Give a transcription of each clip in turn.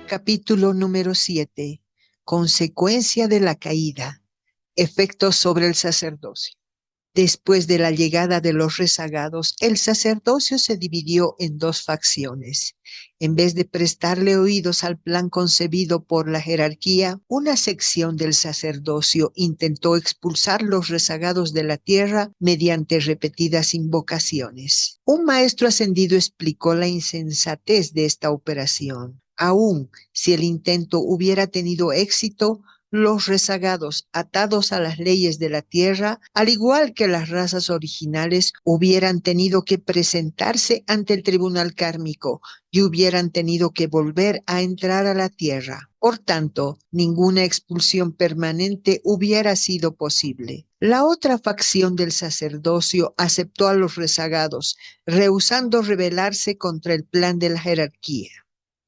Capítulo número 7. Consecuencia de la caída. Efectos sobre el sacerdocio. Después de la llegada de los rezagados, el sacerdocio se dividió en dos facciones. En vez de prestarle oídos al plan concebido por la jerarquía, una sección del sacerdocio intentó expulsar los rezagados de la tierra mediante repetidas invocaciones. Un maestro ascendido explicó la insensatez de esta operación. Aun si el intento hubiera tenido éxito, los rezagados, atados a las leyes de la tierra, al igual que las razas originales, hubieran tenido que presentarse ante el tribunal kármico y hubieran tenido que volver a entrar a la tierra. Por tanto, ninguna expulsión permanente hubiera sido posible. La otra facción del sacerdocio aceptó a los rezagados, rehusando rebelarse contra el plan de la jerarquía.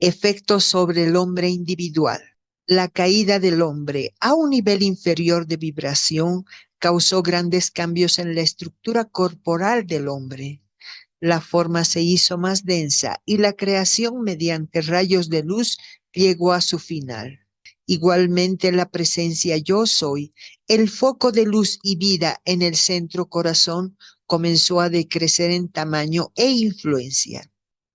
Efectos sobre el hombre individual. La caída del hombre a un nivel inferior de vibración causó grandes cambios en la estructura corporal del hombre. La forma se hizo más densa y la creación mediante rayos de luz llegó a su final. Igualmente la presencia yo soy, el foco de luz y vida en el centro corazón, comenzó a decrecer en tamaño e influencia.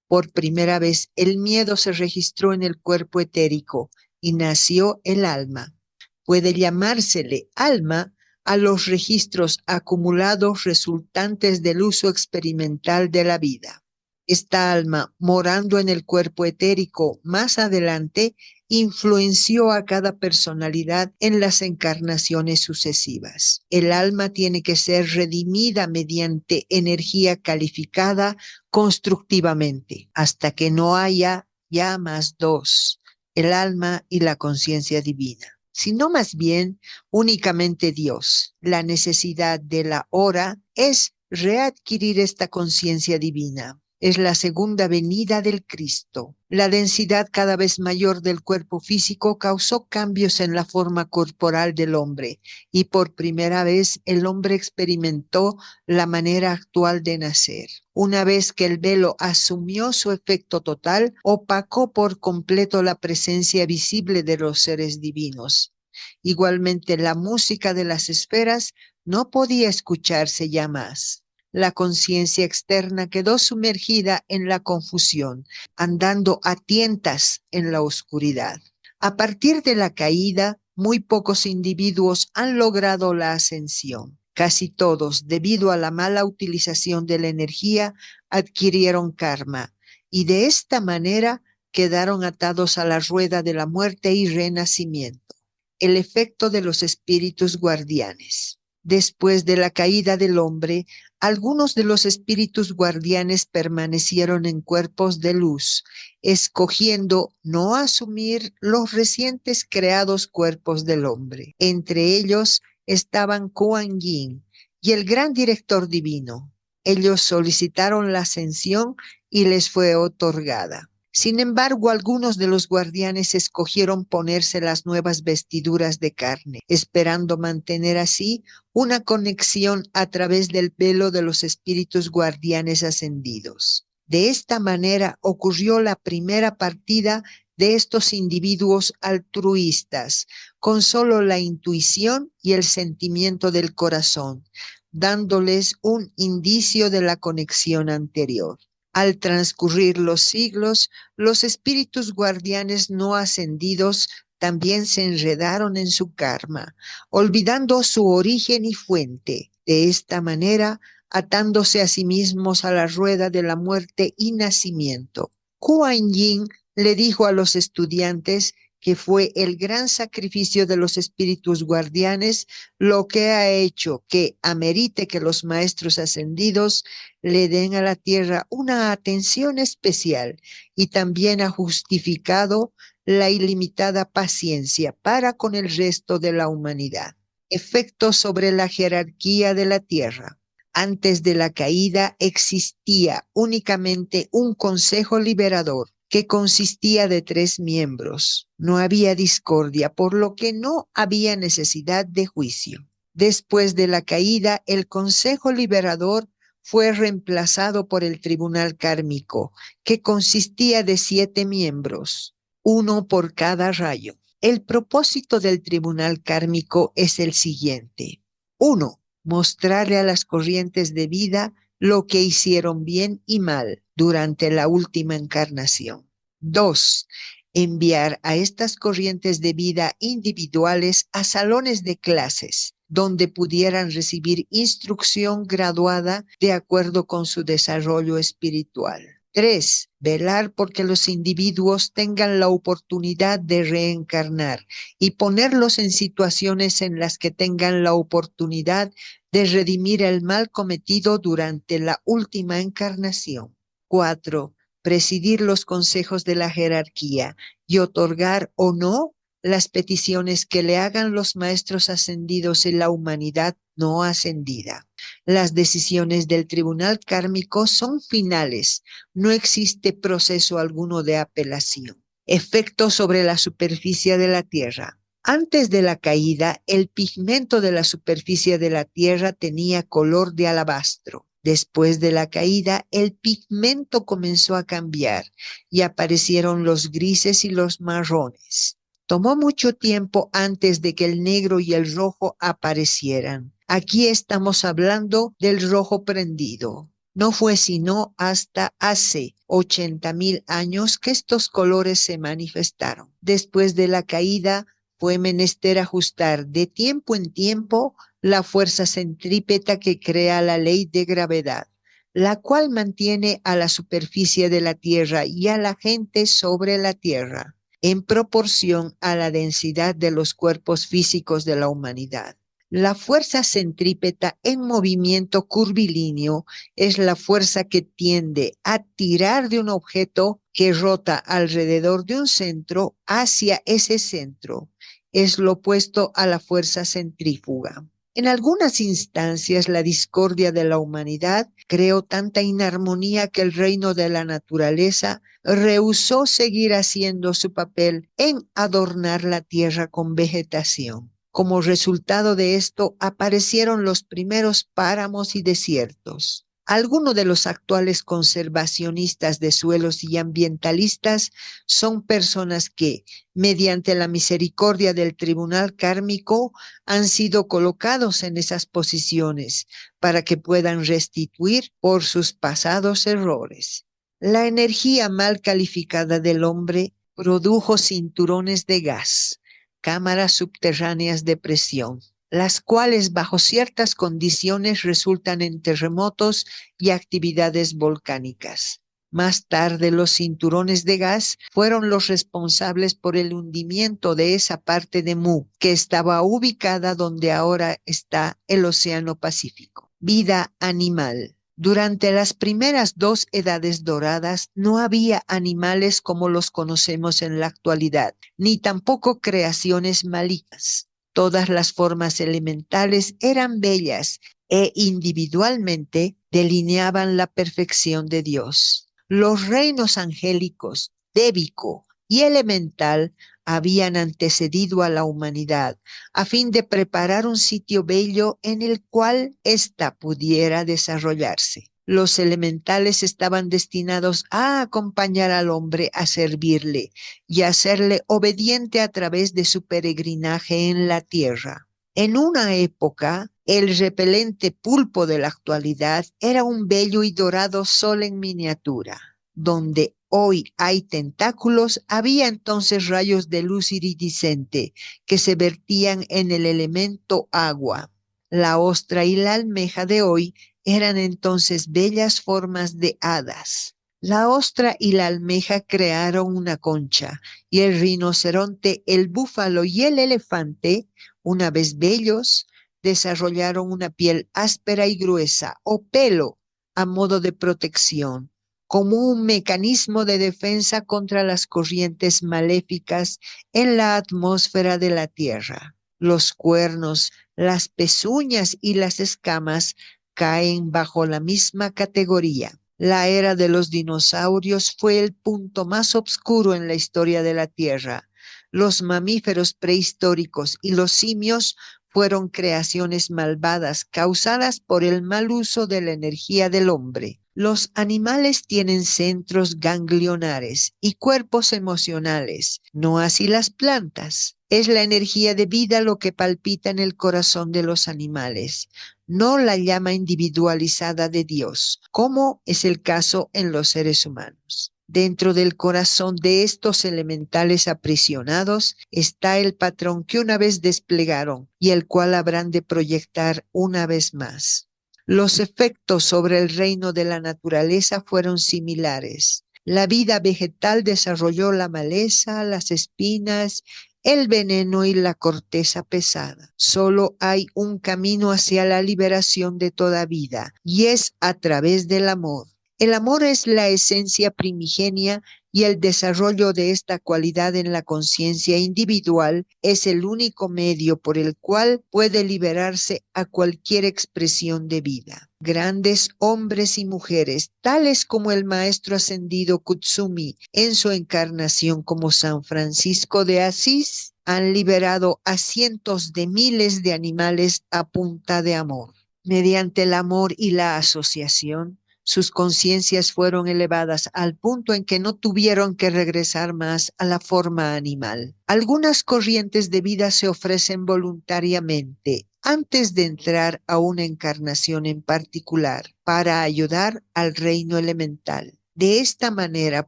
Por primera vez el miedo se registró en el cuerpo etérico y nació el alma. Puede llamársele alma a los registros acumulados resultantes del uso experimental de la vida. Esta alma, morando en el cuerpo etérico más adelante, influenció a cada personalidad en las encarnaciones sucesivas. El alma tiene que ser redimida mediante energía calificada constructivamente, hasta que no haya ya más dos, el alma y la conciencia divina, sino más bien únicamente Dios. La necesidad de la hora es readquirir esta conciencia divina. Es la segunda venida del Cristo. La densidad cada vez mayor del cuerpo físico causó cambios en la forma corporal del hombre y por primera vez el hombre experimentó la manera actual de nacer. Una vez que el velo asumió su efecto total, opacó por completo la presencia visible de los seres divinos. Igualmente, la música de las esferas no podía escucharse ya más. La conciencia externa quedó sumergida en la confusión, andando a tientas en la oscuridad. A partir de la caída, muy pocos individuos han logrado la ascensión. Casi todos, debido a la mala utilización de la energía, adquirieron karma y de esta manera quedaron atados a la rueda de la muerte y renacimiento. El efecto de los espíritus guardianes. Después de la caída del hombre, algunos de los espíritus guardianes permanecieron en cuerpos de luz, escogiendo no asumir los recientes creados cuerpos del hombre. Entre ellos estaban Kuan Yin y el gran director divino. Ellos solicitaron la ascensión y les fue otorgada. Sin embargo, algunos de los guardianes escogieron ponerse las nuevas vestiduras de carne, esperando mantener así una conexión a través del velo de los espíritus guardianes ascendidos. De esta manera ocurrió la primera partida de estos individuos altruistas, con solo la intuición y el sentimiento del corazón, dándoles un indicio de la conexión anterior. Al transcurrir los siglos, los espíritus guardianes no ascendidos también se enredaron en su karma, olvidando su origen y fuente. De esta manera, atándose a sí mismos a la rueda de la muerte y nacimiento. Kuan Yin le dijo a los estudiantes que fue el gran sacrificio de los espíritus guardianes lo que ha hecho que amerite que los maestros ascendidos le den a la tierra una atención especial y también ha justificado la ilimitada paciencia para con el resto de la humanidad. Efectos sobre la jerarquía de la tierra. Antes de la caída existía únicamente un consejo liberador que consistía de 3 miembros. No había discordia, por lo que no había necesidad de juicio. Después de la caída, el Consejo Liberador fue reemplazado por el Tribunal Kármico, que consistía de 7 miembros. uno por cada rayo. El propósito del tribunal kármico es el siguiente. 1. Mostrarle a las corrientes de vida lo que hicieron bien y mal durante la última encarnación. 2. Enviar a estas corrientes de vida individuales a salones de clases donde pudieran recibir instrucción graduada de acuerdo con su desarrollo espiritual. 3. Velar porque los individuos tengan la oportunidad de reencarnar y ponerlos en situaciones en las que tengan la oportunidad de redimir el mal cometido durante la última encarnación. 4. Presidir los consejos de la jerarquía y otorgar o no las peticiones que le hagan los maestros ascendidos en la humanidad no ascendida. Las decisiones del tribunal kármico son finales. No existe proceso alguno de apelación. Efecto sobre la superficie de la Tierra. Antes de la caída, el pigmento de la superficie de la Tierra tenía color de alabastro. Después de la caída, el pigmento comenzó a cambiar y aparecieron los grises y los marrones. Tomó mucho tiempo antes de que el negro y el rojo aparecieran. Aquí estamos hablando del rojo prendido. No fue sino hasta hace 80,000 años que estos colores se manifestaron. Después de la caída, fue menester ajustar de tiempo en tiempo la fuerza centrípeta que crea la ley de gravedad, la cual mantiene a la superficie de la Tierra y a la gente sobre la Tierra, en proporción a la densidad de los cuerpos físicos de la humanidad. La fuerza centrípeta en movimiento curvilíneo es la fuerza que tiende a tirar de un objeto que rota alrededor de un centro hacia ese centro. Es lo opuesto a la fuerza centrífuga. En algunas instancias, la discordia de la humanidad creó tanta inarmonía que el reino de la naturaleza rehusó seguir haciendo su papel en adornar la tierra con vegetación. Como resultado de esto, aparecieron los primeros páramos y desiertos. Algunos de los actuales conservacionistas de suelos y ambientalistas son personas que, mediante la misericordia del tribunal kármico, han sido colocados en esas posiciones para que puedan restituir por sus pasados errores. La energía mal calificada del hombre produjo cinturones de gas, cámaras subterráneas de presión, las cuales bajo ciertas condiciones resultan en terremotos y actividades volcánicas. Más tarde, los cinturones de gas fueron los responsables por el hundimiento de esa parte de Mu, que estaba ubicada donde ahora está el Océano Pacífico. Vida animal. Durante las primeras 2 edades doradas no había animales como los conocemos en la actualidad, ni tampoco creaciones malignas. Todas las formas elementales eran bellas e individualmente delineaban la perfección de Dios. Los reinos angélicos, débico y elemental habían antecedido a la humanidad a fin de preparar un sitio bello en el cual ésta pudiera desarrollarse. Los elementales estaban destinados a acompañar al hombre a servirle y a hacerle obediente a través de su peregrinaje en la tierra. En una época, el repelente pulpo de la actualidad era un bello y dorado sol en miniatura. Donde hoy hay tentáculos, había entonces rayos de luz iridiscente que se vertían en el elemento agua. La ostra y la almeja de hoy eran entonces bellas formas de hadas. La ostra y la almeja crearon una concha, y el rinoceronte, el búfalo y el elefante, una vez bellos, desarrollaron una piel áspera y gruesa o pelo a modo de protección, como un mecanismo de defensa contra las corrientes maléficas en la atmósfera de la Tierra. Los cuernos, las pezuñas y las escamas caen bajo la misma categoría. La era de los dinosaurios fue el punto más oscuro en la historia de la Tierra. Los mamíferos prehistóricos y los simios fueron creaciones malvadas causadas por el mal uso de la energía del hombre. Los animales tienen centros ganglionares y cuerpos emocionales, no así las plantas. Es la energía de vida lo que palpita en el corazón de los animales, no la llama individualizada de Dios, como es el caso en los seres humanos. Dentro del corazón de estos elementales aprisionados está el patrón que una vez desplegaron y el cual habrán de proyectar una vez más. Los efectos sobre el reino de la naturaleza fueron similares. La vida vegetal desarrolló la maleza, las espinas, el veneno y la corteza pesada. Solo hay un camino hacia la liberación de toda vida, y es a través del amor. El amor es la esencia primigenia y el desarrollo de esta cualidad en la conciencia individual es el único medio por el cual puede liberarse a cualquier expresión de vida. Grandes hombres y mujeres, tales como el maestro ascendido Kutsumi en su encarnación como San Francisco de Asís, han liberado a cientos de miles de animales a punta de amor. Mediante el amor y la asociación, sus conciencias fueron elevadas al punto en que no tuvieron que regresar más a la forma animal. Algunas corrientes de vida se ofrecen voluntariamente antes de entrar a una encarnación en particular para ayudar al reino elemental. De esta manera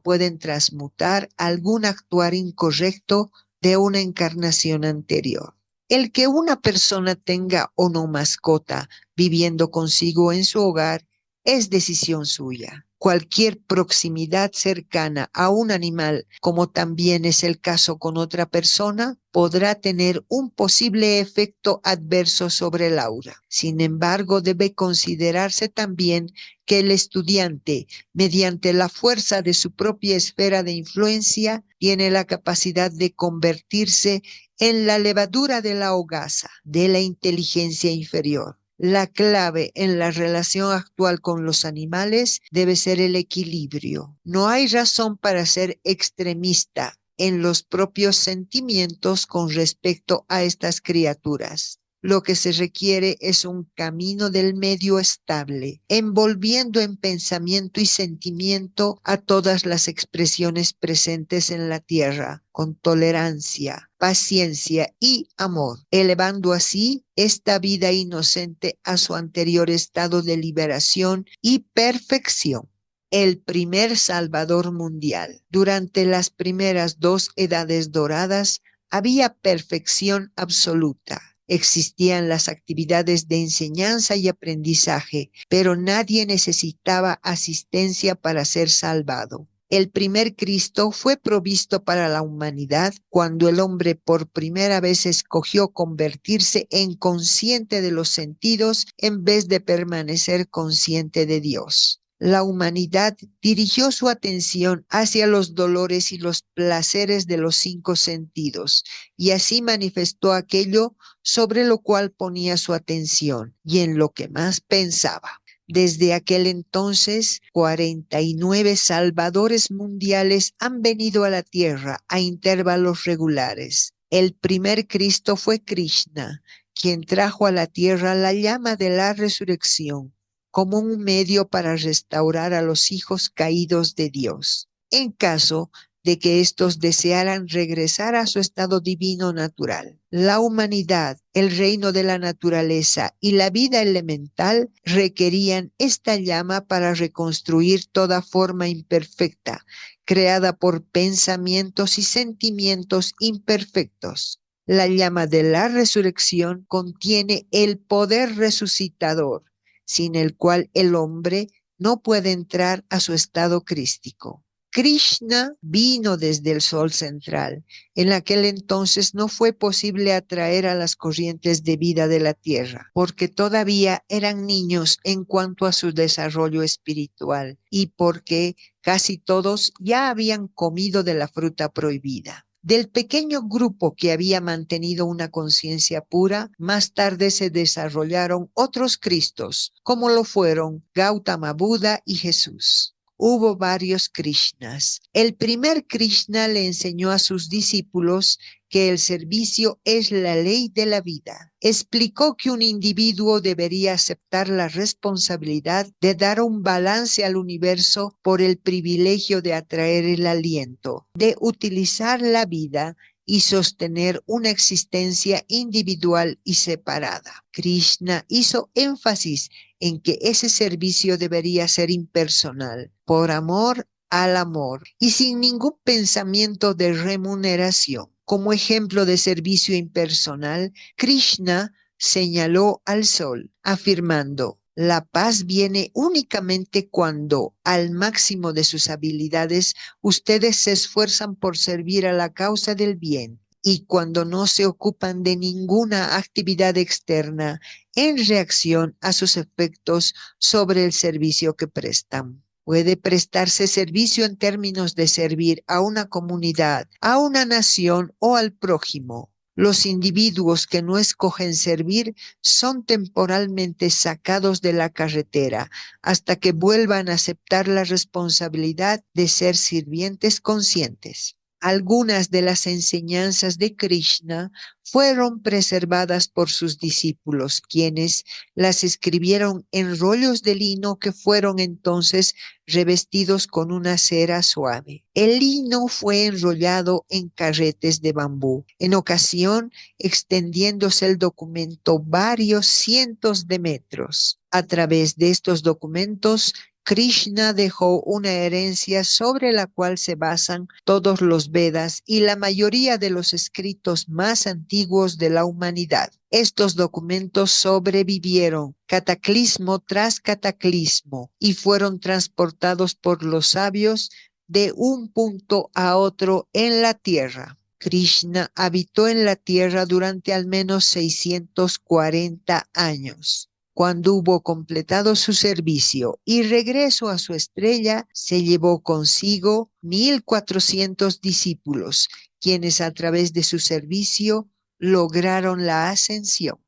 pueden transmutar algún actuar incorrecto de una encarnación anterior. El que una persona tenga o no mascota viviendo consigo en su hogar es decisión suya. Cualquier proximidad cercana a un animal, como también es el caso con otra persona, podrá tener un posible efecto adverso sobre el aura. Sin embargo, debe considerarse también que el estudiante, mediante la fuerza de su propia esfera de influencia, tiene la capacidad de convertirse en la levadura de la hogaza, de la inteligencia inferior. La clave en la relación actual con los animales debe ser el equilibrio. No hay razón para ser extremista en los propios sentimientos con respecto a estas criaturas. Lo que se requiere es un camino del medio estable, envolviendo en pensamiento y sentimiento a todas las expresiones presentes en la tierra, con tolerancia, paciencia y amor, elevando así esta vida inocente a su anterior estado de liberación y perfección. El primer Salvador mundial. Durante las primeras dos edades doradas había perfección absoluta. Existían las actividades de enseñanza y aprendizaje, pero nadie necesitaba asistencia para ser salvado. El primer Cristo fue provisto para la humanidad cuando el hombre por primera vez escogió convertirse en consciente de los sentidos en vez de permanecer consciente de Dios. La humanidad dirigió su atención hacia los dolores y los placeres de los 5 sentidos, y así manifestó aquello sobre lo cual ponía su atención y en lo que más pensaba. Desde aquel entonces, 49 salvadores mundiales han venido a la tierra a intervalos regulares. El primer Cristo fue Krishna, quien trajo a la tierra la llama de la resurrección como un medio para restaurar a los hijos caídos de Dios, en caso de que éstos desearan regresar a su estado divino natural. La humanidad, el reino de la naturaleza y la vida elemental requerían esta llama para reconstruir toda forma imperfecta, creada por pensamientos y sentimientos imperfectos. La llama de la resurrección contiene el poder resucitador, sin el cual el hombre no puede entrar a su estado crístico. Krishna vino desde el sol central. En aquel entonces no fue posible atraer a las corrientes de vida de la tierra, porque todavía eran niños en cuanto a su desarrollo espiritual y porque casi todos ya habían comido de la fruta prohibida. Del pequeño grupo que había mantenido una conciencia pura, más tarde se desarrollaron otros Cristos, como lo fueron Gautama Buda y Jesús. hubo varios Krishnas. El primer Krishna le enseñó a sus discípulos que el servicio es la ley de la vida. Explicó que un individuo debería aceptar la responsabilidad de dar un balance al universo por el privilegio de atraer el aliento, de utilizar la vida y sostener una existencia individual y separada. Krishna hizo énfasis en que ese servicio debería ser impersonal, por amor al amor y sin ningún pensamiento de remuneración. Como ejemplo de servicio impersonal, Krishna señaló al sol, afirmando: la paz viene únicamente cuando, al máximo de sus habilidades, ustedes se esfuerzan por servir a la causa del bien y cuando no se ocupan de ninguna actividad externa en reacción a sus efectos sobre el servicio que prestan. Puede prestarse servicio en términos de servir a una comunidad, a una nación o al prójimo. Los individuos que no escogen servir son temporalmente sacados de la carretera hasta que vuelvan a aceptar la responsabilidad de ser sirvientes conscientes. Algunas de las enseñanzas de Krishna fueron preservadas por sus discípulos, quienes las escribieron en rollos de lino que fueron entonces revestidos con una cera suave. El lino fue enrollado en carretes de bambú, en ocasión extendiéndose el documento varios cientos de metros. A través de estos documentos, Krishna dejó una herencia sobre la cual se basan todos los Vedas y la mayoría de los escritos más antiguos de la humanidad. Estos documentos sobrevivieron cataclismo tras cataclismo y fueron transportados por los sabios de un punto a otro en la tierra. Krishna habitó en la tierra durante al menos 640 años. Cuando hubo completado su servicio y regreso a su estrella, se llevó consigo 1,400 discípulos, quienes a través de su servicio lograron la ascensión.